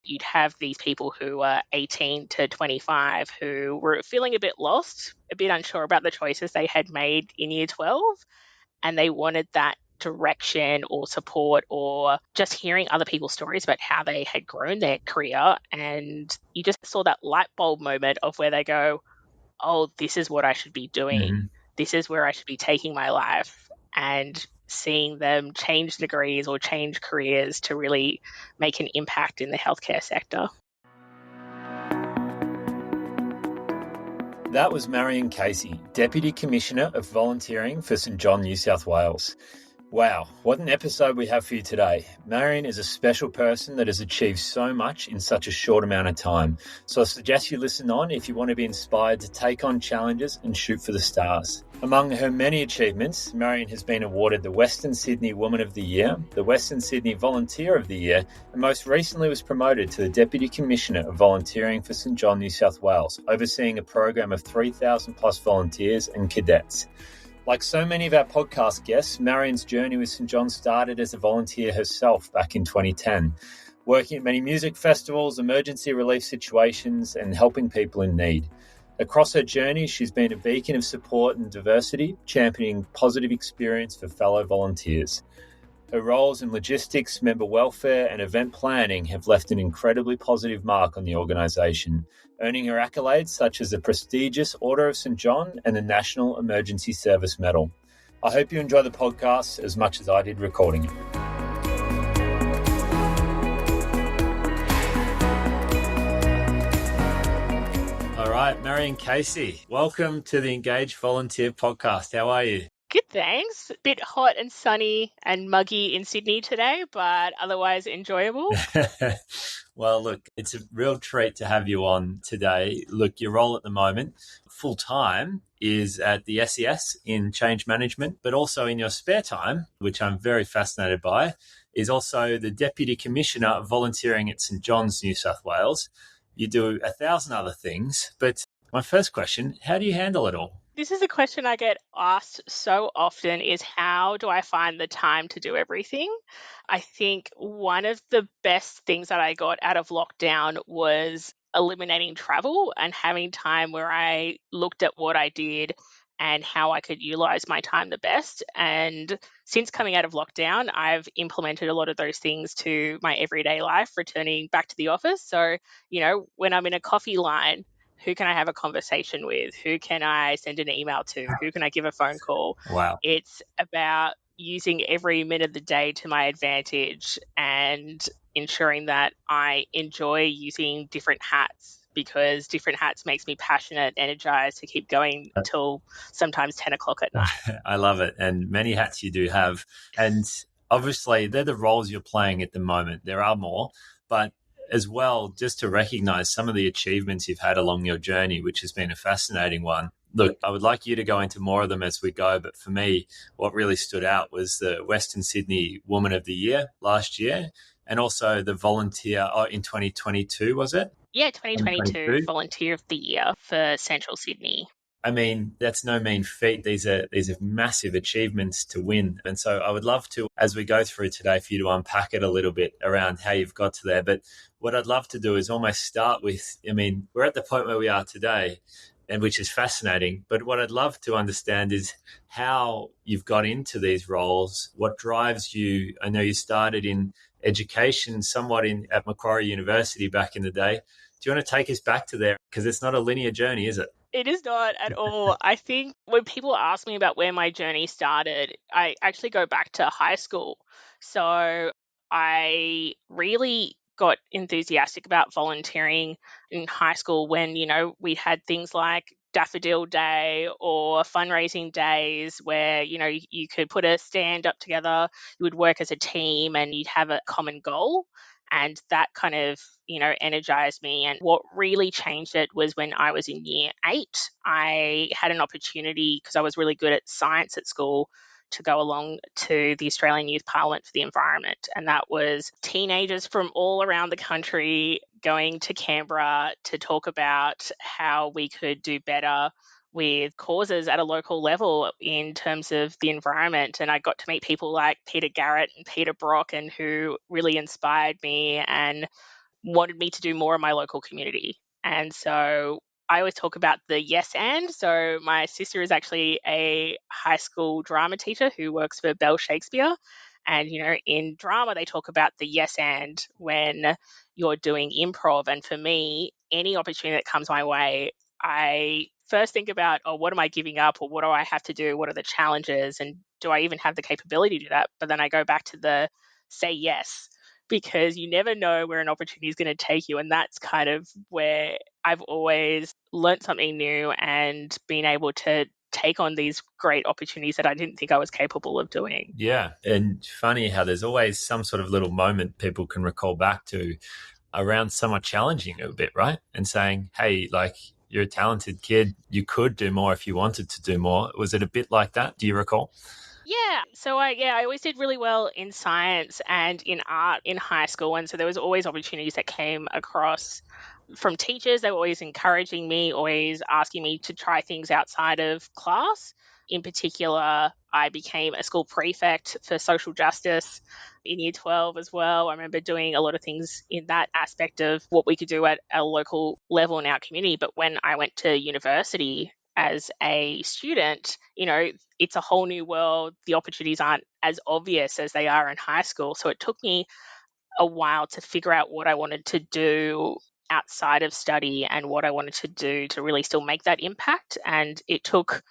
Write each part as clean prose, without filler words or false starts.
you'd have these people who are 18 to 25 who were feeling a bit lost, a bit unsure about the choices they had made in year 12, and they wanted that direction or support or just hearing other people's stories about how they had grown their career. And you just saw that light bulb moment of where they go, oh, this is what I should be doing. Mm-hmm. This is where I should be taking my life. And seeing them change degrees or change careers to really make an impact in the healthcare sector. That was Marian Casey, Deputy Commissioner of Volunteering for St John, New South Wales. Wow, what an episode we have for you today. Marian is a special person that has achieved so much in such a short amount of time. So I suggest you listen on if you want to be inspired to take on challenges and shoot for the stars. Among her many achievements, Marian has been awarded the Western Sydney Woman of the Year, the Western Sydney Volunteer of the Year, and most recently was promoted to the Deputy Commissioner of Volunteering for St John, New South Wales, overseeing a program of 3,000 plus volunteers and cadets. Like so many of our podcast guests, Marian's journey with St John started as a volunteer herself back in 2010, working at many music festivals, emergency relief situations, and helping people in need. Across her journey, she's been a beacon of support and diversity, championing positive experience for fellow volunteers. Her roles in logistics, member welfare, and event planning have left an incredibly positive mark on the organisation, earning her accolades such as the prestigious Order of St John and the National Emergency Service Medal. I hope you enjoy the podcast as much as I did recording it. All right, Marian Casey, welcome to the Engage Volunteer podcast. How are you? Good, thanks. Bit hot and sunny and muggy in Sydney today, but otherwise enjoyable. Well, look, it's a real treat to have you on today. Look, your role at the moment, full-time, is at the SES in change management, but also in your spare time, which I'm very fascinated by, is also the Deputy Commissioner of Volunteering at St John's, New South Wales. You do 1,000 other things, but my first question, how do you handle it all? This is a question I get asked so often, is how do I find the time to do everything? I think one of the best things that I got out of lockdown was eliminating travel and having time where I looked at what I did and how I could utilize my time the best. And since coming out of lockdown, I've implemented a lot of those things to my everyday life, returning back to the office. So, when I'm in a coffee line, who can I have a conversation with? Who can I send an email to? Who can I give a phone call? Wow. It's about using every minute of the day to my advantage and ensuring that I enjoy using different hats, because different hats makes me passionate, energized to keep going until sometimes 10 o'clock at night. I love it. And many hats you do have. And obviously, they're the roles you're playing at the moment. There are more, but as well, just to recognize some of the achievements you've had along your journey, which has been a fascinating one. Look, I would like you to go into more of them as we go, but for me, what really stood out was the Western Sydney Woman of the Year last year, and also the volunteer in 2022, was it? Yeah, 2022 Volunteer of the Year for Central Sydney. I mean, that's no mean feat. These are massive achievements to win. And so I would love to, as we go through today, for you to unpack it a little bit around how you've got to there. But what I'd love to do is almost start with, we're at the point where we are today, and which is fascinating. But what I'd love to understand is how you've got into these roles, what drives you. I know you started in education somewhat at Macquarie University back in the day. Do you want to take us back to there? Because it's not a linear journey, is it? It is not at all. I think when people ask me about where my journey started, I actually go back to high school. So I really got enthusiastic about volunteering in high school when, we had things like Daffodil Day or fundraising days where, you could put a stand up together, you would work as a team and you'd have a common goal. And that kind of, energized me. And what really changed it was when I was in year 8, I had an opportunity, because I was really good at science at school, to go along to the Australian Youth Parliament for the Environment. And that was teenagers from all around the country going to Canberra to talk about how we could do better with causes at a local level in terms of the environment. And I got to meet people like Peter Garrett and Peter Brock, and who really inspired me. And wanted me to do more in my local community. And so I always talk about the yes and. So my sister is actually a high school drama teacher who works for Bell Shakespeare. And, in drama, they talk about the yes and when you're doing improv. And for me, any opportunity that comes my way, I first think about, oh, what am I giving up, or what do I have to do? What are the challenges? And do I even have the capability to do that? But then I go back to the say yes, because you never know where an opportunity is going to take you. And that's kind of where I've always learnt something new and been able to take on these great opportunities that I didn't think I was capable of doing. Yeah. And funny how there's always some sort of little moment people can recall back to around someone challenging you a bit, right? And saying, hey, like, you're a talented kid. You could do more if you wanted to do more. Was it a bit like that? Do you recall? Yeah. So I always did really well in science and in art in high school. And so there was always opportunities that came across from teachers. They were always encouraging me, always asking me to try things outside of class. In particular, I became a school prefect for social justice in year 12 as well. I remember doing a lot of things in that aspect of what we could do at a local level in our community. But when I went to university as a student, it's a whole new world. The opportunities aren't as obvious as they are in high school. So it took me a while to figure out what I wanted to do outside of study and what I wanted to do to really still make that impact. And it took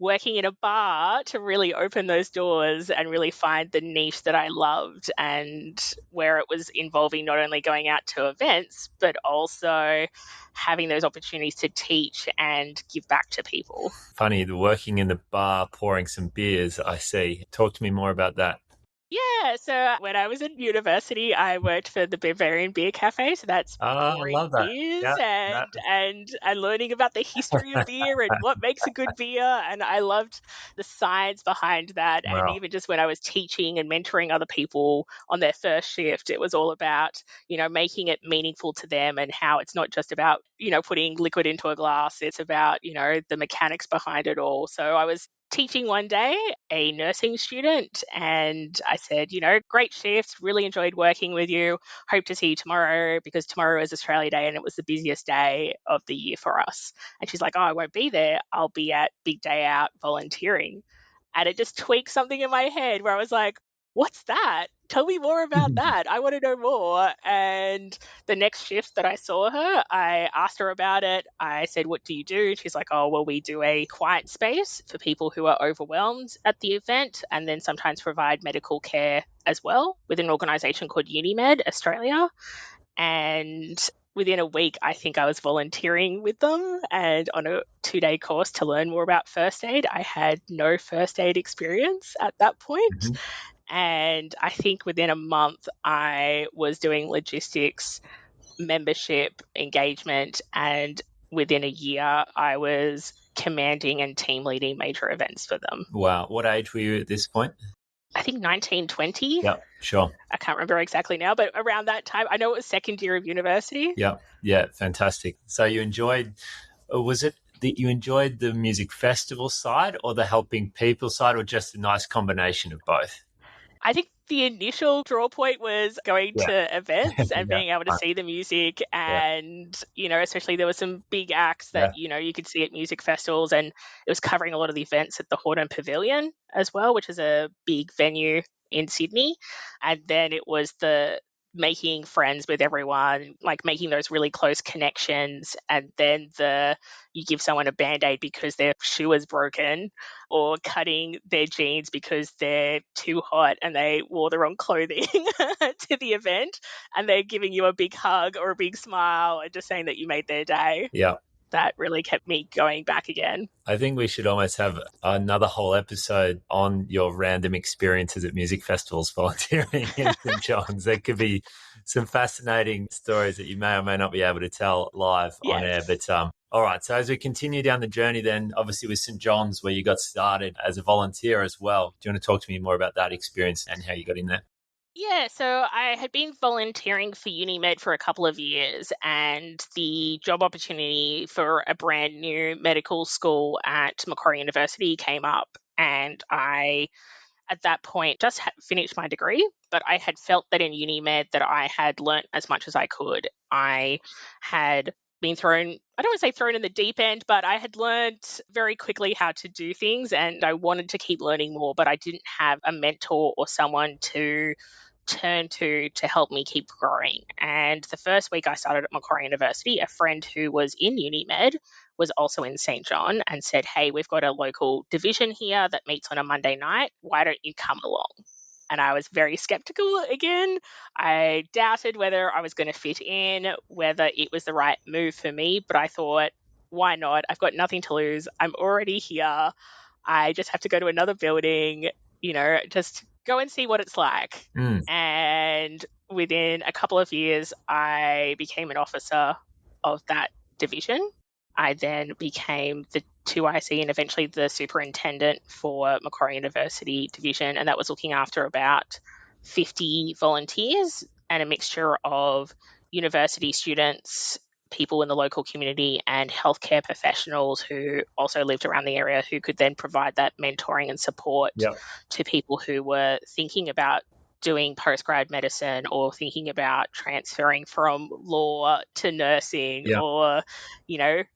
working in a bar to really open those doors and really find the niche that I loved, and where it was involving not only going out to events, but also having those opportunities to teach and give back to people. Funny, the working in the bar, pouring some beers, I see. Talk to me more about that. Yeah, so when I was in university, I worked for the Bavarian Beer Cafe. So that's Oh, I pouring love that. beers Yeah, yeah. and learning about the history of beer and what makes a good beer. And I loved the science behind that. And Wow. even just when I was teaching and mentoring other people on their first shift, it was all about, making it meaningful to them, and how it's not just about, putting liquid into a glass. It's about, the mechanics behind it all. So I was teaching one day a nursing student, and I said, great shift, really enjoyed working with you, hope to see you tomorrow, because tomorrow is Australia Day and it was the busiest day of the year for us. And she's like, oh, I won't be there, I'll be at Big Day Out volunteering. And it just tweaked something in my head where I was like, what's that? Tell me more about that. I want to know more. And the next shift that I saw her, I asked her about it. I said, what do you do? She's like, oh, well, we do a quiet space for people who are overwhelmed at the event, and then sometimes provide medical care as well with an organization called Unimed Australia. And within a week, I think I was volunteering with them and on a 2-day course to learn more about first aid. I had no first aid experience at that point. Mhm. And I think within a month, I was doing logistics, membership, engagement, and within a year, I was commanding and team leading major events for them. Wow. What age were you at this point? I think 19, 20. Yep, sure. I can't remember exactly now, but around that time, I know it was second year of university. Yep. Yeah, fantastic. So you enjoyed, was it that you enjoyed the music festival side or the helping people side, or just a nice combination of both? I think the initial draw point was going Yeah. to events and Yeah. being able to Fine. see the music. Yeah. And, especially there were some big acts that, Yeah. you could see at music festivals. And it was covering a lot of the events at the Horton Pavilion as well, which is a big venue in Sydney. And then it was the making friends with everyone, like making those really close connections. And then you give someone a band-aid because their shoe is broken, or cutting their jeans because they're too hot and they wore the wrong clothing to the event, and they're giving you a big hug or a big smile and just saying that you made their day. Yeah. That really kept me going back again. I think we should almost have another whole episode on your random experiences at music festivals volunteering in St John's. There could be some fascinating stories that you may or may not be able to tell live on air. Yes. But all right, so as we continue down the journey, then obviously with St John's, where you got started as a volunteer as well. Do you want to talk to me more about that experience and how you got in there? Yeah, so I had been volunteering for UniMed for a couple of years, and the job opportunity for a brand new medical school at Macquarie University came up, and I at that point just finished my degree, but I had felt that in uni med that I had learnt as much as I could. I had been thrown, I don't want to say thrown in the deep end, but I had learnt very quickly how to do things, and I wanted to keep learning more, but I didn't have a mentor or someone to turn to help me keep growing. And the first week I started at Macquarie University, a friend who was in uni med was also in St John and said, "Hey, we've got a local division here that meets on a Monday night. Why don't you come along?" And I was very skeptical again. I doubted whether I was going to fit in, whether it was the right move for me, but I thought, why not? I've got nothing to lose. I'm already here. I just have to go to another building, just go and see what it's like. And within a couple of years, I became an officer of that division. I then became the 2IC and eventually the superintendent for Macquarie University Division, and that was looking after about 50 volunteers and a mixture of university students, people in the local community, and healthcare professionals who also lived around the area who could then provide that mentoring and support to people who were thinking about doing postgrad medicine or thinking about transferring from law to nursing or,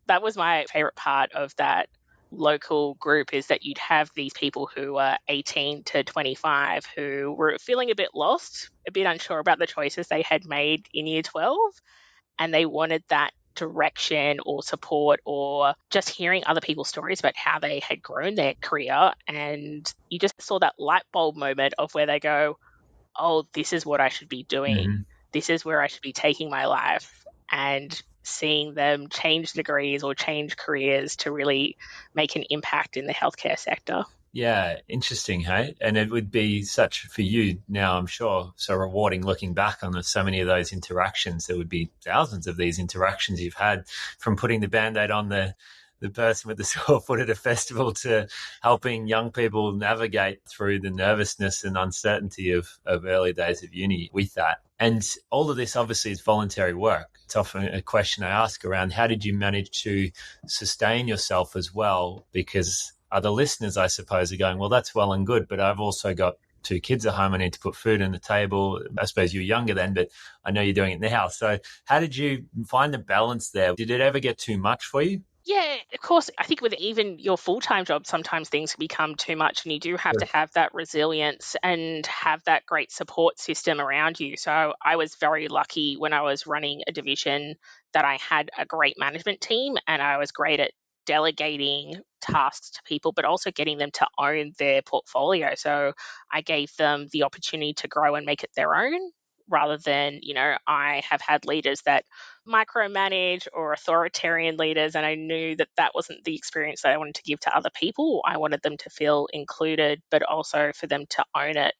that was my favorite part of that local group, is that you'd have these people who are 18 to 25 who were feeling a bit lost, a bit unsure about the choices they had made in year 12, and they wanted that direction or support or just hearing other people's stories about how they had grown their career. And you just saw that light bulb moment of where they go, oh, this is what I should be doing. This is where I should be taking my life, and seeing them change degrees or change careers to really make an impact in the healthcare sector. Yeah, interesting, hey? And it would be such, for you now, I'm sure, so rewarding looking back on so many of those interactions. There would be thousands of these interactions you've had, from putting the Band-Aid on the person with the sore foot at a festival to helping young people navigate through the nervousness and uncertainty of early days of uni with that. And all of this obviously is voluntary work. It's often a question I ask around, how did you manage to sustain yourself as well? Because other listeners, I suppose, are going, well, that's well and good, but I've also got 2 kids at home. I need to put food on the table. I suppose you were younger then, but I know you're doing it now. So how did you find the balance there? Did it ever get too much for you? Yeah, of course. I think with even your full-time job, sometimes things can become too much, and you do have to have that resilience and have that great support system around you. So I was very lucky when I was running a division that I had a great management team, and I was great at delegating tasks to people, but also getting them to own their portfolio. So I gave them the opportunity to grow and make it their own, rather than, I have had leaders that micromanage or authoritarian leaders, and I knew that that wasn't the experience that I wanted to give to other people. I wanted them to feel included, but also for them to own it.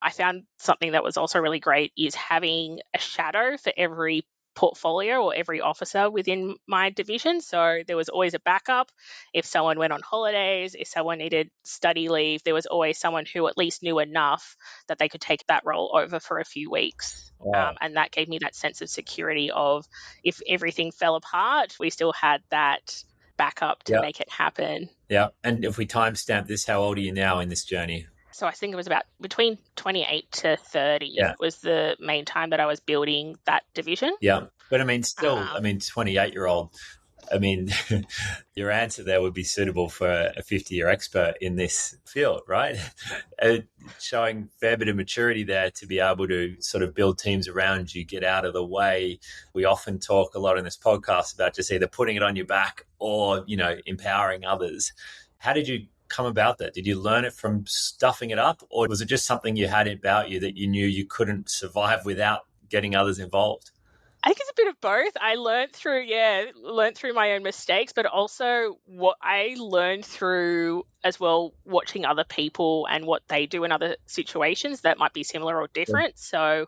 I found something that was also really great is having a shadow for every portfolio or every officer within my division. So there was always a backup. If someone went on holidays, if someone needed study leave, there was always someone who at least knew enough that they could take that role over for a few weeks. Wow. And that gave me that sense of security of, if everything fell apart, we still had that backup to make it happen. Yeah. And if we timestamp this, how old are you now in this journey? So I think it was about between 28 to 30 was the main time that I was building that division. Yeah. But I mean, still, 28-year-old, I mean, your answer there would be suitable for a 50-year expert in this field, right? Showing a fair bit of maturity there to be able to sort of build teams around you, get out of the way. We often talk a lot in this podcast about just either putting it on your back or, empowering others. How did you come about that? Did you learn it from stuffing it up, or was it just something you had about you that you knew you couldn't survive without getting others involved? I think it's a bit of both. I learned through my own mistakes, but also what I learned through as well, watching other people and what they do in other situations that might be similar or different. So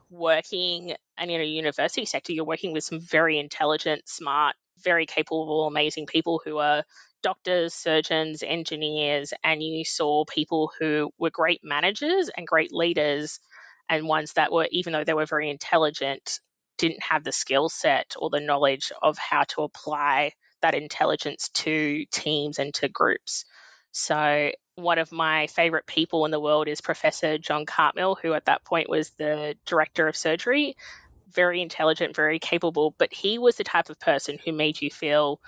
working, and in a university sector, you're working with some very intelligent, smart, very capable, amazing people who are doctors, surgeons, engineers, and you saw people who were great managers and great leaders, and ones that were, even though they were very intelligent, didn't have the skill set or the knowledge of how to apply that intelligence to teams and to groups. So one of my favorite people in the world is Professor John Cartmill, who at that point was the director of surgery. Very intelligent, very capable, but he was the type of person who made you feel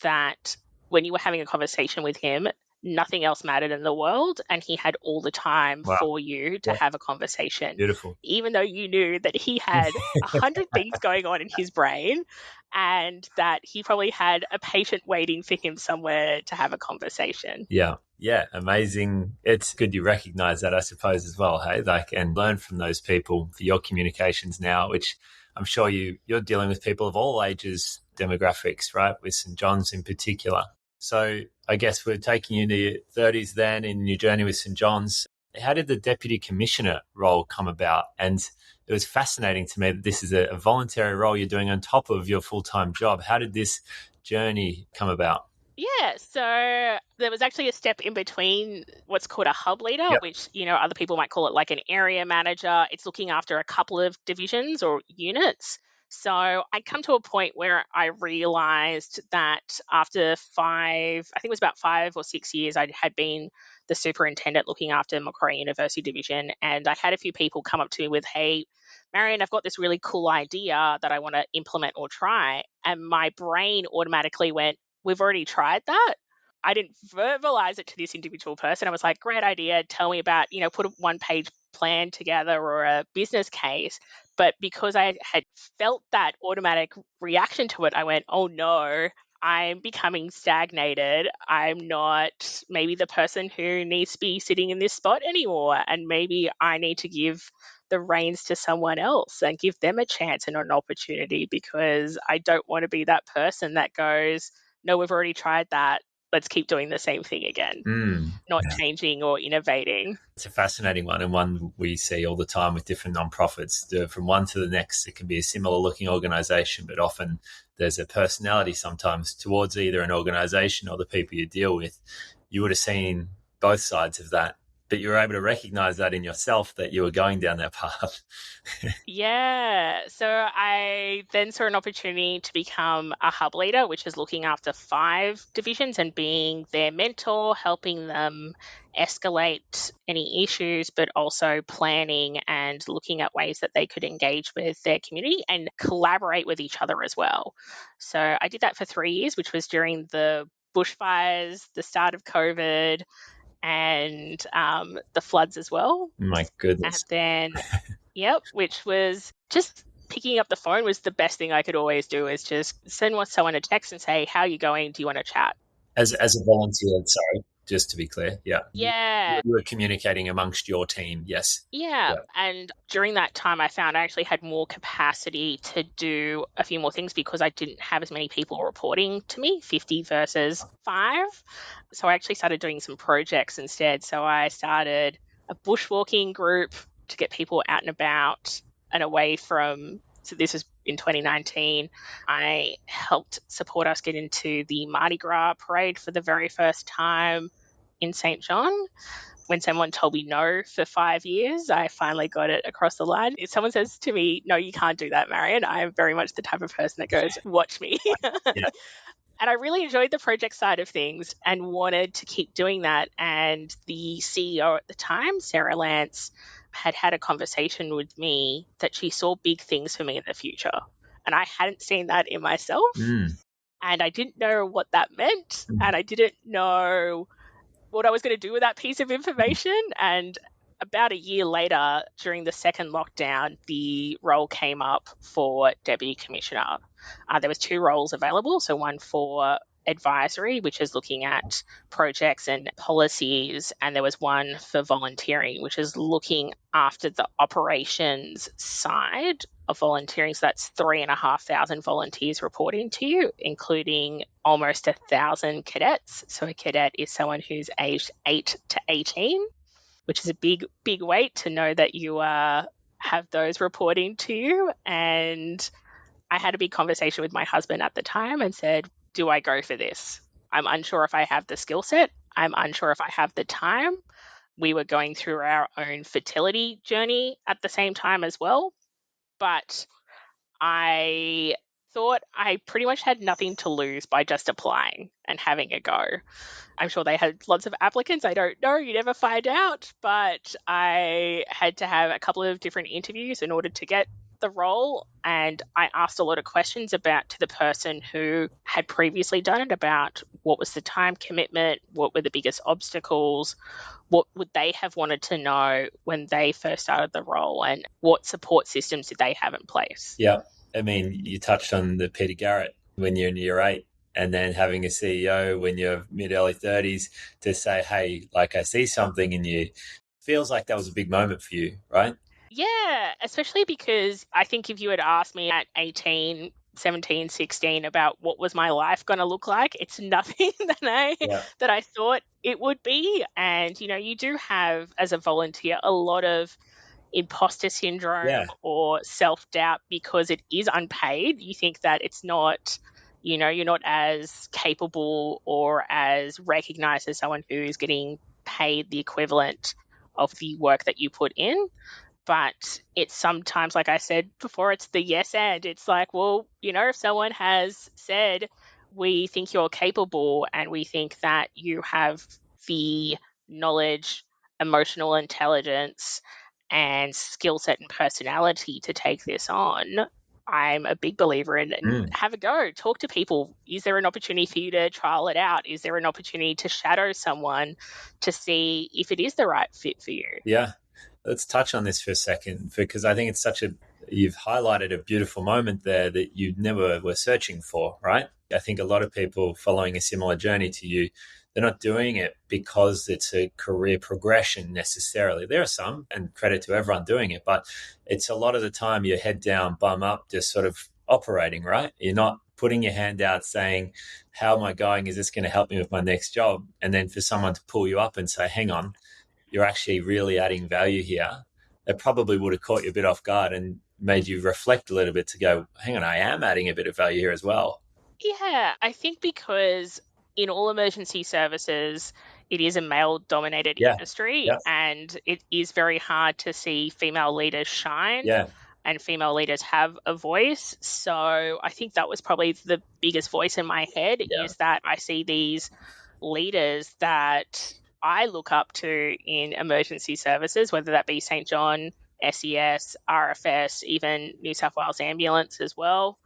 that when you were having a conversation with him, nothing else mattered in the world, and he had all the time Wow. for you to Yeah. have a conversation. Beautiful. Even though you knew that he had 100 things going on in his brain and that he probably had a patient waiting for him somewhere to have a conversation. Yeah. Yeah. Amazing. It's good you recognize that, I suppose, as well. Hey, like, and learn from those people for your communications now, which I'm sure you're dealing with people of all ages, demographics, right? With St John's in particular. So I guess we're taking you into your 30s then in your journey with St John's. How did the deputy commissioner role come about? And it was fascinating to me that this is a voluntary role you're doing on top of your full-time job. How did this journey come about? Yeah, so there was actually a step in between what's called a hub leader, Yep. which, other people might call it like an area manager. It's looking after a couple of divisions or units. So I'd come to a point where I realized that after I think it was about 5 or 6 years, I had been the superintendent looking after Macquarie University Division. And I had a few people come up to me with, hey, Marian, I've got this really cool idea that I want to implement or try. And my brain automatically went, we've already tried that. I didn't verbalize it to this individual person. I was like, great idea. Tell me about, put a 1-page plan together or a business case. But because I had felt that automatic reaction to it, I went, oh no, I'm becoming stagnated. I'm not maybe the person who needs to be sitting in this spot anymore. And maybe I need to give the reins to someone else and give them a chance and an opportunity, because I don't want to be that person that goes, no, we've already tried that. Let's keep doing the same thing again, not changing or innovating. It's a fascinating one, and one we see all the time with different nonprofits. From one to the next, it can be a similar looking organization, but often there's a personality sometimes towards either an organization or the people you deal with. You would have seen both sides of that, but you were able to recognize that in yourself, that you were going down that path. Yeah. So I then saw an opportunity to become a hub leader, which is looking after 5 divisions and being their mentor, helping them escalate any issues, but also planning and looking at ways that they could engage with their community and collaborate with each other as well. So I did that for 3 years, which was during the bushfires, the start of COVID, and the floods as well. My And goodness. then yep, which was just picking up the phone was the best thing I could always do, is just send someone a text and say, how are you going? Do you want to chat? As a volunteer, sorry, just to be clear, yeah, Yeah. you were communicating amongst your team, yes, Yeah. yeah. And during that time, I found I actually had more capacity to do a few more things because I didn't have as many people reporting to me, 50 versus 5. So I actually started doing some projects instead. So I started a bushwalking group to get people out and about and away from. So this was in 2019. I helped support us get into the Mardi Gras parade for the very first time in St John. When someone told me no for 5 years, I finally got it across the line. If someone says to me, no, you can't do that, Marian, I am very much the type of person that goes, watch me. Yeah. And I really enjoyed the project side of things and wanted to keep doing that. And the CEO at the time, Sarah Lance, had a conversation with me that she saw big things for me in the future. And I hadn't seen that in myself. And I didn't know what that meant. And I didn't know what I was going to do with that piece of information. And about a year later, during the second lockdown, the role came up for deputy commissioner. There was 2 roles available. So one for advisory, which is looking at projects and policies, and there was one for volunteering, which is looking after the operations side of volunteering. So that's 3,500 volunteers reporting to you, including almost 1,000 cadets. So a cadet is someone who's aged 8 to 18, which is a big, big weight to know that you have those reporting to you. And I had a big conversation with my husband at the time and said, do I go for this? I'm unsure if I have the skill set. I'm unsure if I have the time. We were going through our own fertility journey at the same time as well. But I thought thought I pretty much had nothing to lose by just applying and having a go. I'm sure they had lots of applicants. I don't know. You never find out. But I had to have a couple of different interviews in order to get the role. And I asked a lot of questions about to the person who had previously done it about what was the time commitment, what were the biggest obstacles, what would they have wanted to know when they first started the role, and what support systems did they have in place. Yeah. I mean, you touched on the Peter Garrett when you're in year 8, and then having a CEO when you're mid early 30s to say, hey, like I see something in you, feels like that was a big moment for you, right? Yeah, especially because I think if you had asked me at 18, 17, 16 about what was my life going to look like, it's nothing Yeah. that I thought it would be. And you do have as a volunteer a lot of imposter syndrome Yeah. or self-doubt because it is unpaid. You think that it's not, you're not as capable or as recognized as someone who is getting paid the equivalent of the work that you put in. But it's sometimes, like I said before, it's the yes and. It's like, well, if someone has said, we think you're capable and we think that you have the knowledge, emotional intelligence, and skill set and personality to take this on, I'm a big believer in and Mm. have a go. Talk to people. Is there an opportunity for you to trial it out? Is there an opportunity to shadow someone to see if it is the right fit for you? Yeah. Let's touch on this for a second, because I think you've highlighted a beautiful moment there that you never were searching for, right? I think a lot of people following a similar journey to you, they're not doing it because it's a career progression necessarily. There are some, and credit to everyone doing it, but it's a lot of the time you're head down, bum up, just sort of operating, right? You're not putting your hand out saying, how am I going? Is this going to help me with my next job? And then for someone to pull you up and say, hang on, you're actually really adding value here, it probably would have caught you a bit off guard and made you reflect a little bit to go, hang on, I am adding a bit of value here as well. Yeah, I think because in all emergency services, it is a male dominated Yeah. industry Yeah. and it is very hard to see female leaders shine Yeah. and female leaders have a voice. So I think that was probably the biggest voice in my head, Yeah. is that I see these leaders that I look up to in emergency services, whether that be St John, SES, RFS, even New South Wales Ambulance as well,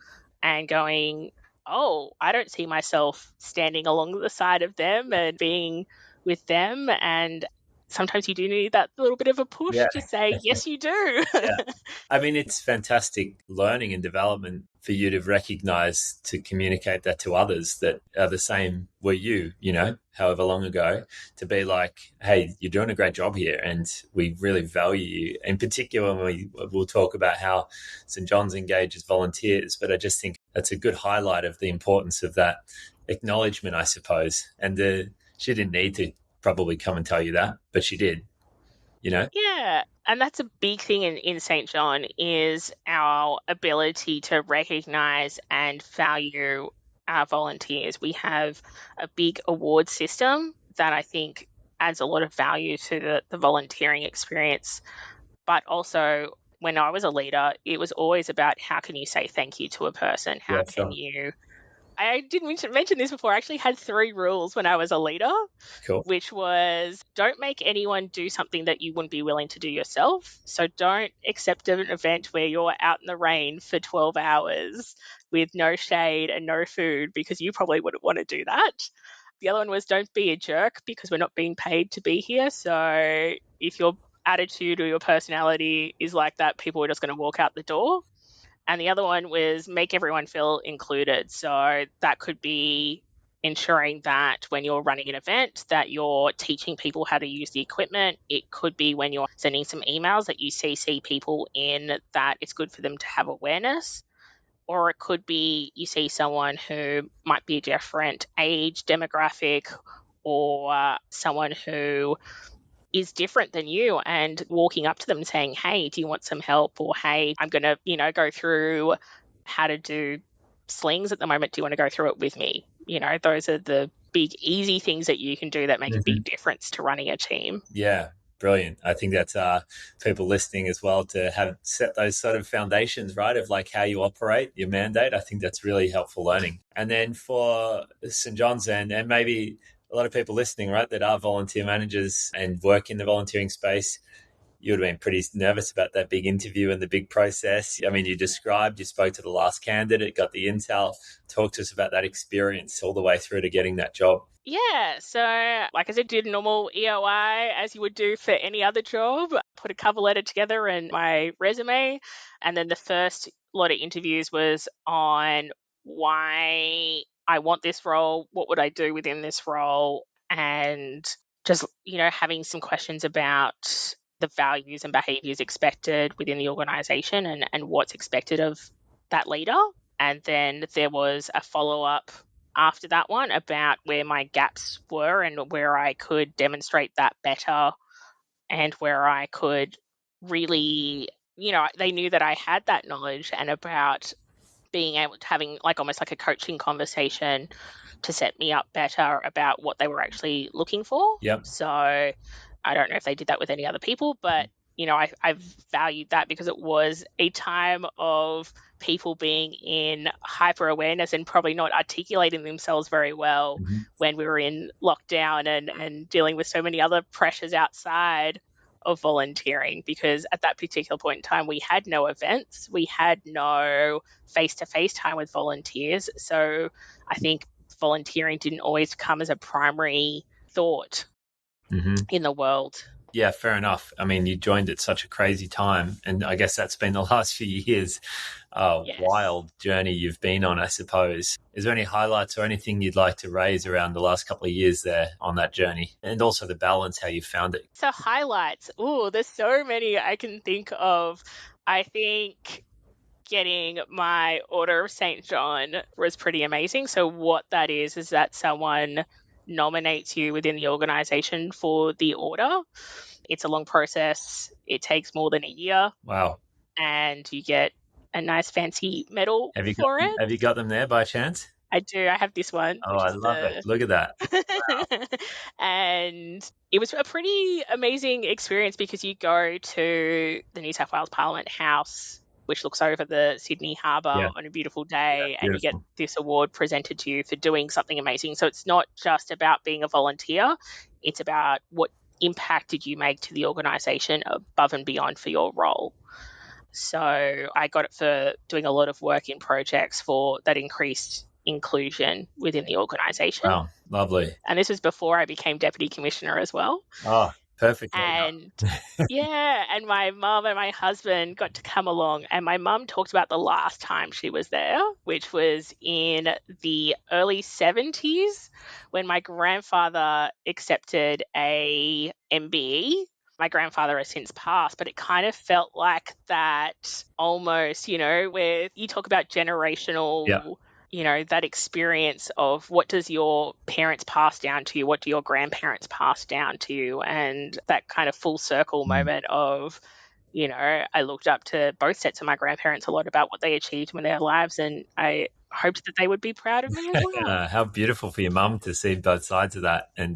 and going, oh, I don't see myself standing along the side of them and being with them. And sometimes you do need that little bit of a push Yeah. to say, yes, you do. Yeah. I mean, it's fantastic learning and development for you to recognize, to communicate that to others that are the same were you, however long ago, to be like, hey, you're doing a great job here and we really value you. In particular, when we'll talk about how St John's engages volunteers, but I just think that's a good highlight of the importance of that acknowledgement, I suppose. And she didn't need to probably come and tell you that, but she did. Yeah, and that's a big thing in St. John, is our ability to recognize and value our volunteers. We have a big award system that I think adds a lot of value to the volunteering experience. But also, when I was a leader, it was always about how can you say thank you to a person? How Yeah, can sure. you... I didn't mention this before. I actually had 3 rules when I was a leader, Cool. which was, don't make anyone do something that you wouldn't be willing to do yourself. So don't accept an event where you're out in the rain for 12 hours with no shade and no food, because you probably wouldn't want to do that. The other one was, don't be a jerk, because we're not being paid to be here. So if your attitude or your personality is like that, people are just going to walk out the door. And the other one was, make everyone feel included. So that could be ensuring that when you're running an event that you're teaching people how to use the equipment. It could be when you're sending some emails that you CC people in, that it's good for them to have awareness. Or it could be you see someone who might be a different age demographic, or someone who is different than you, and walking up to them saying, hey, do you want some help? Or, hey, I'm going to, go through how to do slings at the moment. Do you want to go through it with me? Those are the big, easy things that you can do that make a Mhm. big difference to running a team. Yeah. Brilliant. I think that's people listening as well to have set those sort of foundations, right, of like how you operate, your mandate. I think that's really helpful learning. And then for St John's and maybe a lot of people listening, right, that are volunteer managers and work in the volunteering space, you would have been pretty nervous about that big interview and the big process. I mean, you spoke to the last candidate, got the intel. Talk to us about that experience all the way through to getting that job. Yeah, so like I said, did normal EOI as you would do for any other job, put a cover letter together and my resume. And then the first lot of interviews was on why I want this role, what would I do within this role, and just, having some questions about the values and behaviors expected within the organization and what's expected of that leader. And then there was a follow-up after that one about where my gaps were and where I could demonstrate that better, and where I could really, they knew that I had that knowledge, and about being able to having like almost like a coaching conversation to set me up better about what they were actually looking for. Yep. So I don't know if they did that with any other people, but I valued that because it was a time of people being in hyper awareness and probably not articulating themselves very well when we were in lockdown and dealing with so many other pressures outside of volunteering, because at that particular point in time, we had no events, we had no face-to-face time with volunteers. So I think volunteering didn't always come as a primary thought in the world. Yeah, fair enough. I mean, you joined at such a crazy time, and I guess that's been the last few years. Yes. Wild journey you've been on, I suppose. Is there any highlights or anything you'd like to raise around the last couple of years there on that journey, and also the balance, how you found it? So highlights. Oh, there's so many I can think of. I think getting my Order of St John was pretty amazing. So what that is that someone nominates you within the organization for the order. It's a long process. It takes more than a year. Wow. And you get a nice fancy medal for it. Have you got them there by chance? I do. I have this one. Oh, I love it. Look at that. Wow. And it was a pretty amazing experience because you go to the New South Wales Parliament House, which looks over the Sydney Harbour on a beautiful day, and you get this award presented to you for doing something amazing. So it's not just about being a volunteer, it's about what impact did you make to the organisation above and beyond for your role. So I got it for doing a lot of work in projects for that increased inclusion within the organisation. Wow, lovely. And this was before I became Deputy Commissioner as well. Oh, perfect. And yeah, and my mum and my husband got to come along, and my mum talked about the last time she was there, which was in the early 70s when my grandfather accepted a MBE. My grandfather has since passed, but it kind of felt like that almost, where you talk about generational, that experience of what does your parents pass down to you? What do your grandparents pass down to you? And that kind of full circle moment of, I looked up to both sets of my grandparents a lot about what they achieved in their lives, and I hoped that they would be proud of me as well. How beautiful for your mum to see both sides of that and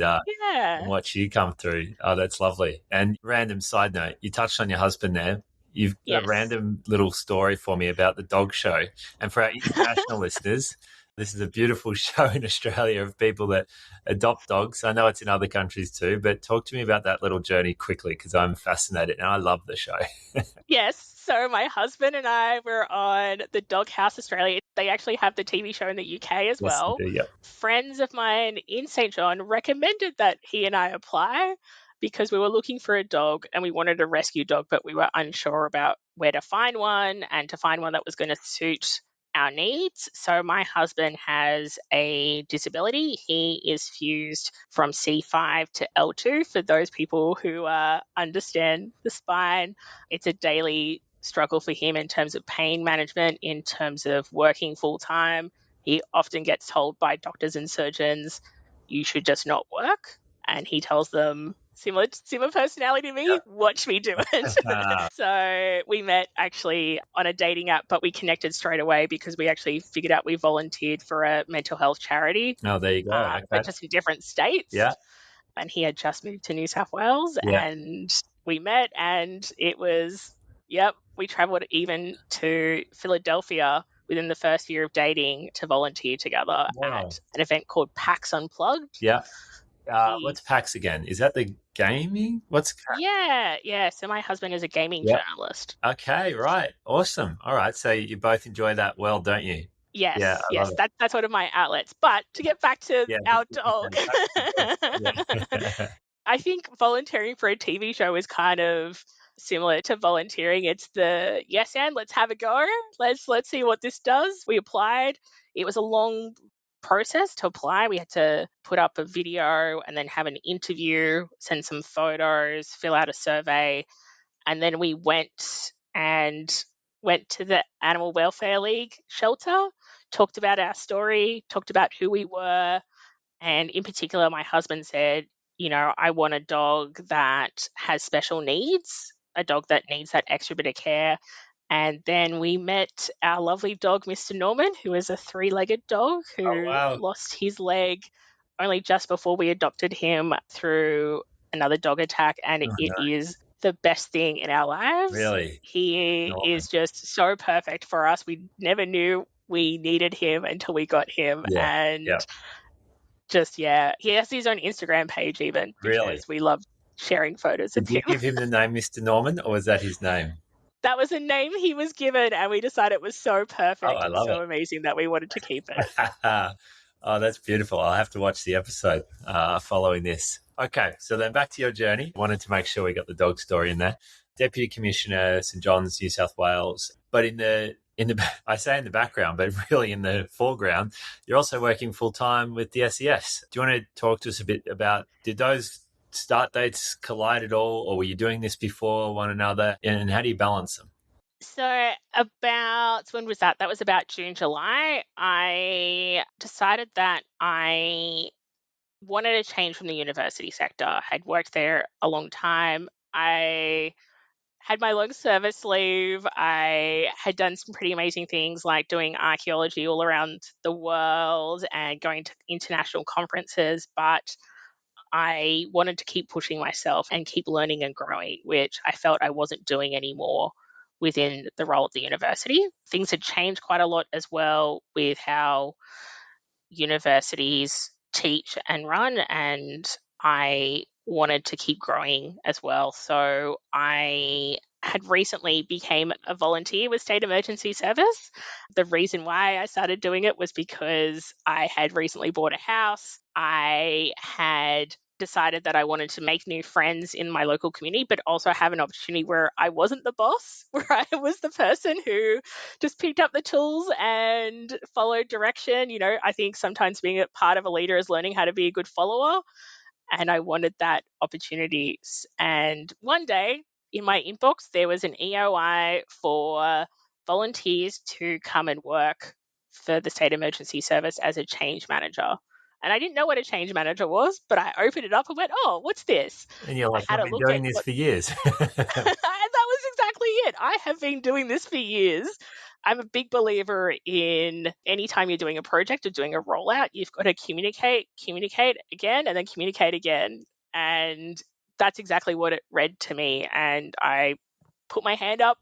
watch you come through. Oh, that's lovely. And random side note, you touched on your husband there. You've got a random little story for me about the dog show. And for our international listeners, this is a beautiful show in Australia of people that adopt dogs. I know it's in other countries too, but talk to me about that little journey quickly, because I'm fascinated and I love the show. Yes. So my husband and I were on the Dog House Australia. They actually have the TV show in the UK as well. They do, yep. Friends of mine in St John recommended that he and I apply because we were looking for a dog and we wanted a rescue dog, but we were unsure about where to find one and to find one that was going to suit our needs. So my husband has a disability. He is fused from C5 to L2. For those people who understand the spine, it's a daily struggle for him in terms of pain management, in terms of working full time. He often gets told by doctors and surgeons, you should just not work. And he tells them, similar personality to me, watch me do it. So we met actually on a dating app, but we connected straight away because we actually figured out we volunteered for a mental health charity. Oh, there you go. But just in different states. Yeah. and he had just moved to New South Wales, Yeah. and we met, and it was, yep, we traveled even to Philadelphia within the first year of dating to volunteer together Wow. at an event called PAX Unplugged. Yeah. He What's PAX again? Is that the gaming? What's Yeah. So my husband is a gaming Yeah. journalist. Okay, right. Awesome. All right. So you both enjoy that well, don't you? Yeah, Yes, I love yes, it. that's one of my outlets. But to get back to Yeah, our dog, back to the dog. Yeah. I think volunteering for a TV show is kind of similar to volunteering. It's the yes and let's have a go. Let's see what this does. We applied. It was a long process to apply. We had to put up a video and then have an interview, send some photos, fill out a survey, and then we went to the Animal Welfare League shelter, talked about our story, talked about who we were, and in particular, my husband said, I want a dog that has special needs, a dog that needs that extra bit of care. And then we met our lovely dog, Mr. Norman, who is a three-legged dog Oh, who wow. lost his leg only just before we adopted him through another dog attack. And Oh, it no, is the best thing in our lives. really? He Norman. is just so perfect for us. We never knew we needed him until we got him. Yeah. Yeah. And just, yeah, he has his own Instagram page even Really? because we love sharing photos of Did you him. give him the name Mr. Norman, or was that his name? That was a name he was given, and we decided it was so Oh, perfect I and love so amazing that we wanted to keep it. it. Oh, that's beautiful. I'll have to watch the episode following this. Okay, so then back to your journey. Wanted to make sure we got the dog story in there. Deputy Commissioner, St John's, New South Wales. But in the I say in the background, but really in the foreground, you're also working full time with the SES. Do you want to talk to us a bit about, did those start dates collide at all, or were you doing this before one another? And how do you balance them? So about, when was that? That was about June, July. I decided that I wanted a change from the university sector. I had worked there a long time. I had my long service leave. I had done some pretty amazing things like doing archaeology all around the world and going to international conferences, but I wanted to keep pushing myself and keep learning and growing, which I felt I wasn't doing anymore within the role at the university. Things had changed quite a lot as well with how universities teach and run, and I wanted to keep growing as well. So I had recently became a volunteer with State Emergency Service. The reason why I started doing it was because I had recently bought a house. I had decided that I wanted to make new friends in my local community, but also have an opportunity where I wasn't the boss, where I was the person who just picked up the tools and followed direction. I think sometimes being a part of a leader is learning how to be a good follower. And I wanted that opportunity. And one day in my inbox, there was an EOI for volunteers to come and work for the State Emergency Service as a change manager. And I didn't know what a change manager was, but I opened it up and went, oh, what's this? And you're I like, had I've a been look at doing this what for years. that was exactly it. I have been doing this for years. I'm a big believer in anytime you're doing a project or doing a rollout, you've got to communicate again, and then communicate again. And that's exactly what it read to me. And I put my hand up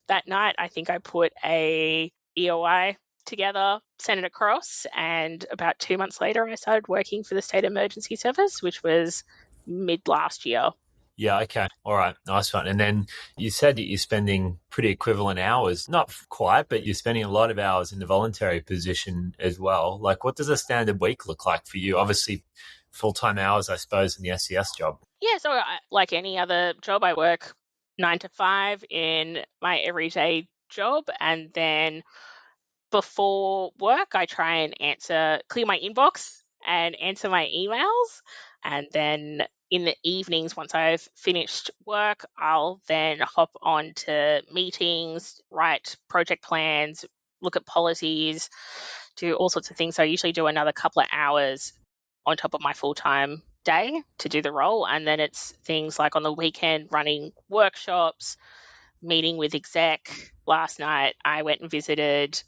that night. I think I put a EOI together, sent it across, and about 2 months later, I started working for the State Emergency Service, which was mid last year. Yeah, okay. All right. Nice one. And then you said that you're spending pretty equivalent hours, not quite, but you're spending a lot of hours in the voluntary position as well. Like, what does a standard week look like for you? Obviously, full-time hours, I suppose, in the SES job. Yeah, so like any other job, I work 9 to 5 in my everyday job, and then before work, I try and clear my inbox and answer my emails. And then in the evenings, once I've finished work, I'll then hop on to meetings, write project plans, look at policies, do all sorts of things. So I usually do another couple of hours on top of my full-time day to do the role. And then it's things like on the weekend running workshops, meeting with exec. Last night I went and visited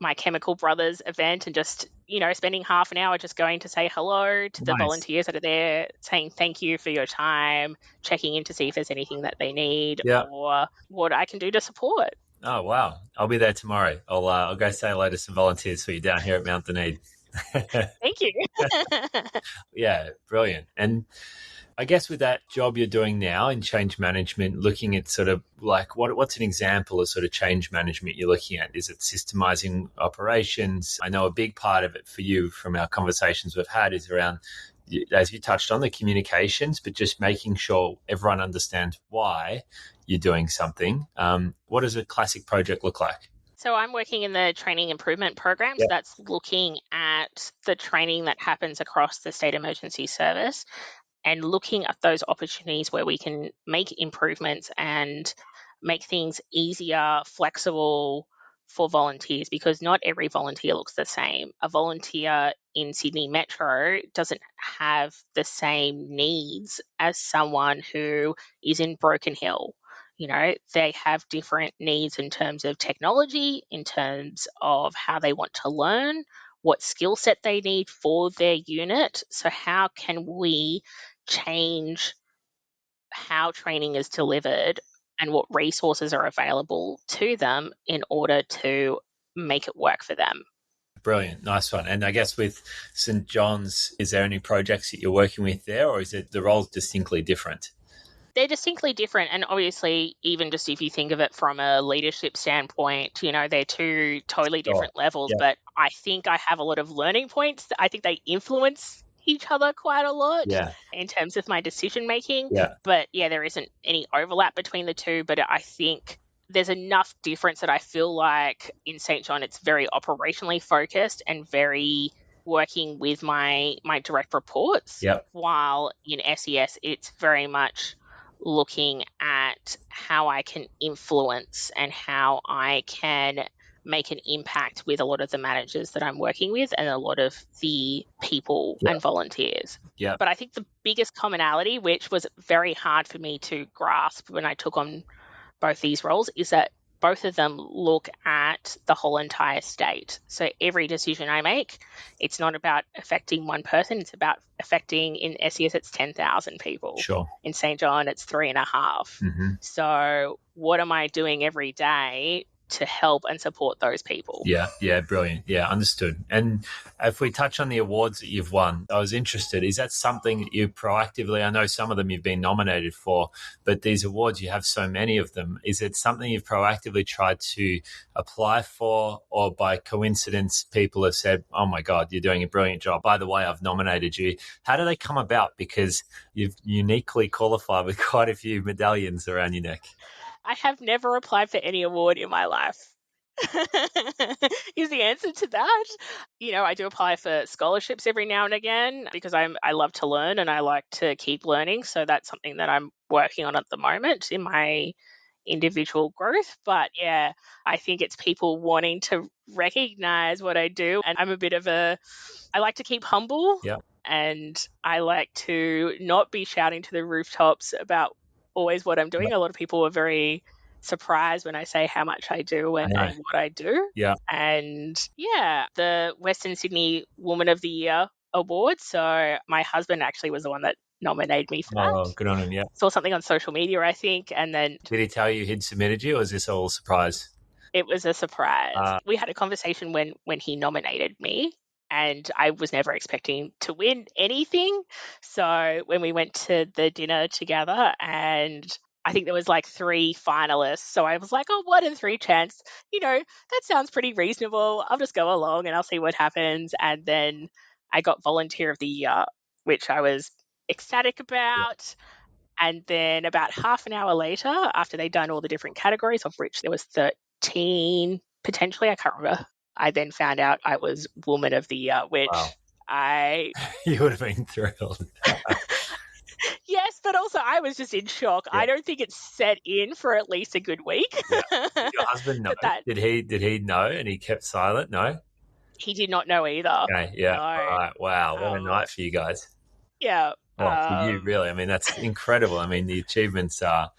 my Chemical Brothers event and just, spending half an hour just going to say hello to the Nice. volunteers that are there, saying thank you for your time, checking in to see if there's anything that they need Yeah. or what I can do to support. Oh, wow. I'll be there tomorrow. I'll go say hello to some volunteers for you down here at Mount Dunedin. Thank you. Yeah, brilliant. And I guess with that job you're doing now in change management, looking at sort of like what's an example of sort of change management you're looking at? Is it systemizing operations? I know a big part of it for you from our conversations we've had is around, as you touched on, the communications, but just making sure everyone understands why you're doing something. What does a classic project look like? So I'm working in the training improvement program. So Yep. that's looking at the training that happens across the state emergency service and looking at those opportunities where we can make improvements and make things easier, flexible for volunteers, because not every volunteer looks the same. A volunteer in Sydney Metro doesn't have the same needs as someone who is in Broken Hill. They have different needs in terms of technology, in terms of how they want to learn, what skill set they need for their unit. So how can we change how training is delivered and what resources are available to them in order to make it work for them? Brilliant. Nice one. And I guess with St John's, is there any projects that you're working with there, or is it the roles distinctly different? They're distinctly different. And obviously, even just if you think of it from a leadership standpoint, they're two totally Sure. different levels. Yeah. But I think I have a lot of learning points. I think they influence each other quite a lot Yeah. in terms of my decision making. Yeah. But yeah, there isn't any overlap between the two. But I think there's enough difference that I feel like in St. John, it's very operationally focused and very working with my direct reports. Yep. While in SES, it's very much looking at how I can influence and how I can make an impact with a lot of the managers that I'm working with and a lot of the people Yep. and volunteers. Yep. But I think the biggest commonality, which was very hard for me to grasp when I took on both these roles, is that both of them look at the whole entire state. So every decision I make, it's not about affecting one person, it's about affecting, in SES, it's 10,000 people. Sure. In St. John, it's 3.5. Mm-hmm. So what am I doing every day to help and support those people? Yeah, brilliant. Yeah, understood. And if we touch on the awards that you've won, I was interested, is that something that you proactively, I know some of them you've been nominated for, but these awards, you have so many of them. Is it something you've proactively tried to apply for, or by coincidence, people have said, oh my God, you're doing a brilliant job. By the way, I've nominated you. How do they come about? Because you've uniquely qualified with quite a few medallions around your neck. I have never applied for any award in my life. Is the answer to that. I do apply for scholarships every now and again because I love to learn and I like to keep learning. So that's something that I'm working on at the moment in my individual growth. But yeah, I think it's people wanting to recognize what I do. And I like to keep humble. Yeah. And I like to not be shouting to the rooftops about always what I'm doing. Yeah. A lot of people are very surprised when I say how much I do and what I do. Yeah. And yeah, the Western Sydney Woman of the Year award. So my husband actually was the one that nominated me for that. Oh, good on him. Yeah. Saw something on social media, I think, and then Did he tell you he'd submitted you, or is this all a surprise? it was a surprise. We had a conversation when he nominated me, and I was never expecting to win anything. So when we went to the dinner together, and I think there was like 3 finalists, so I was like, oh, 1 in 3 chance. That sounds pretty reasonable. I'll just go along and I'll see what happens. And then I got Volunteer of the Year, which I was ecstatic about. And then about half an hour later, after they'd done all the different categories, of which there was 13 potentially, I can't remember, I then found out I was Woman of the Year, which Wow. You would have been thrilled. Yes, but also I was just in shock. Yeah. I don't think it's set in for at least a good week. Yeah. Did your husband know? Did he know and he kept silent? No? He did not know either. Okay, yeah. No. All right. Wow, what a night for you guys. Yeah. Well, for you, really. I mean, that's incredible. I mean, the achievements are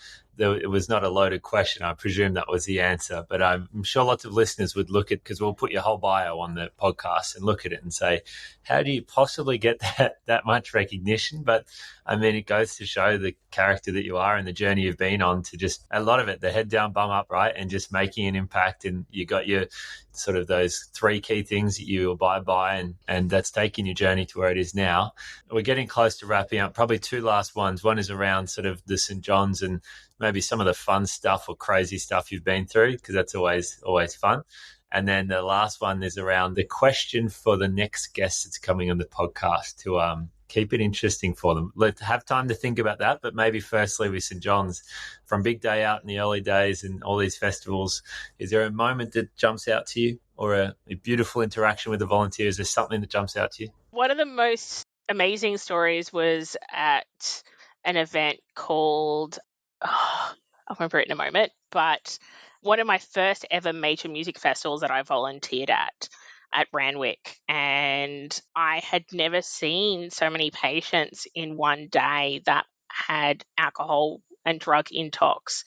it was not a loaded question. I presume that was the answer, but I'm sure lots of listeners would look at, because we'll put your whole bio on the podcast and look at it and say, how do you possibly get that much recognition? But I mean, it goes to show the character that you are and the journey you've been on, to just a lot of it, the head down, bum up, right? And just making an impact. And you got your sort of those three key things that you abide by, and that's taking your journey to where it is now. We're getting close to wrapping up. Probably two last ones. One is around sort of the St John's and maybe some of the fun stuff or crazy stuff you've been through, because that's always fun. And then the last one is around the question for the next guest that's coming on the podcast, to keep it interesting for them. Let's have time to think about that. But maybe firstly with St John's, from big day out in the early days and all these festivals, is there a moment that jumps out to you, or a beautiful interaction with the volunteers? Is there something that jumps out to you? One of the most amazing stories was at an event called, I'll remember it in a moment, but one of my first ever major music festivals that I volunteered at Randwick. And I had never seen so many patients in one day that had alcohol and drug intox.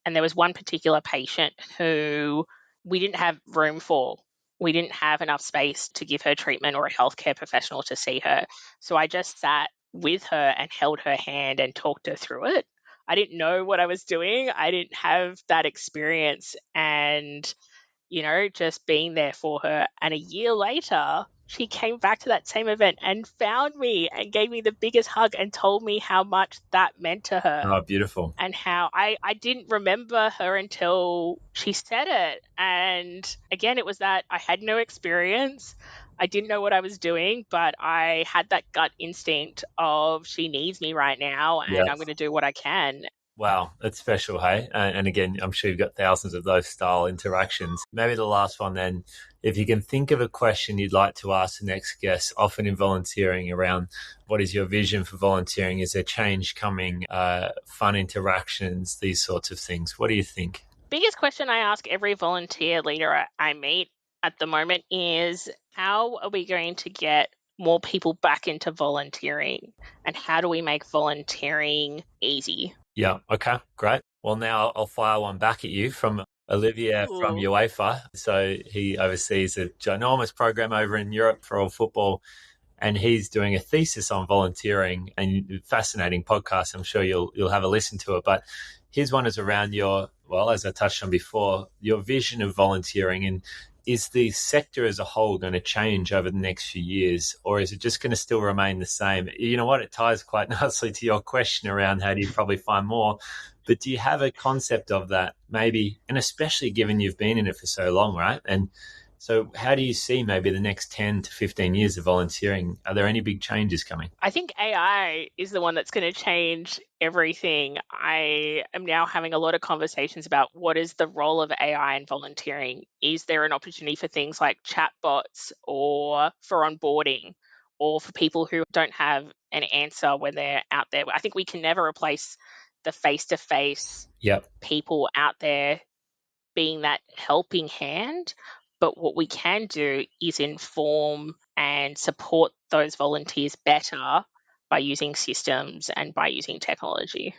And there was one particular patient who we didn't have room for. We didn't have enough space to give her treatment or a healthcare professional to see her. So I just sat with her and held her hand and talked her through it. I didn't know what I was doing. I didn't have that experience. And, just being there for her. And a year later, she came back to that same event and found me and gave me the biggest hug and told me how much that meant to her. Oh, beautiful. And how I didn't remember her until she said it. And again, it was that I had no experience. I didn't know what I was doing, but I had that gut instinct of she needs me right now, and I'm going to do what I can. Wow, that's special, hey? And again, I'm sure you've got thousands of those style interactions. Maybe the last one then, if you can think of a question you'd like to ask the next guest, often in volunteering, around what is your vision for volunteering? Is there change coming, fun interactions, these sorts of things? What do you think? Biggest question I ask every volunteer leader I meet at the moment is, how are we going to get more people back into volunteering? And how do we make volunteering easy? Yeah, okay, great. Well, now I'll fire one back at you from Olivier from UEFA. So he oversees a ginormous program over in Europe for all football, and he's doing a thesis on volunteering, and fascinating podcast. I'm sure you'll have a listen to it. But his one is around as I touched on before, your vision of volunteering, and is the sector as a whole going to change over the next few years, or is it just going to still remain the same? You know what? It ties quite nicely to your question around how do you probably find more. But do you have a concept of that maybe, and especially given you've been in it for so long, right? And so how do you see maybe the next 10 to 15 years of volunteering? Are there any big changes coming? I think AI is the one that's going to change everything. I am now having a lot of conversations about what is the role of AI in volunteering. Is there an opportunity for things like chatbots, or for onboarding, or for people who don't have an answer when they're out there? I think we can never replace the face-to-face people out there being that helping hand. But what we can do is inform and support those volunteers better by using systems and by using technology.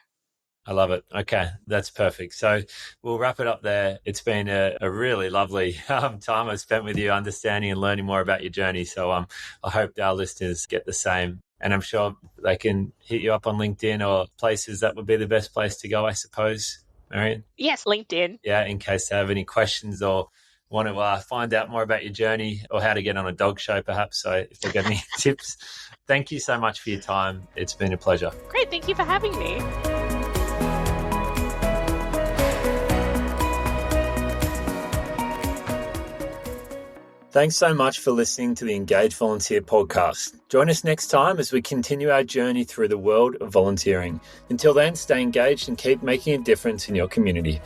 I love it. Okay, that's perfect. So we'll wrap it up there. It's been a really lovely time I've spent with you, understanding and learning more about your journey. So I hope our listeners get the same. And I'm sure they can hit you up on LinkedIn or places that would be the best place to go, I suppose, Marian? Yes, LinkedIn. Yeah, in case they have any questions or want to find out more about your journey, or how to get on a dog show perhaps. So if they've got any tips, thank you so much for your time. It's been a pleasure. Great. Thank you for having me. Thanks so much for listening to the Engage Volunteer podcast. Join us next time as we continue our journey through the world of volunteering. Until then, stay engaged and keep making a difference in your community.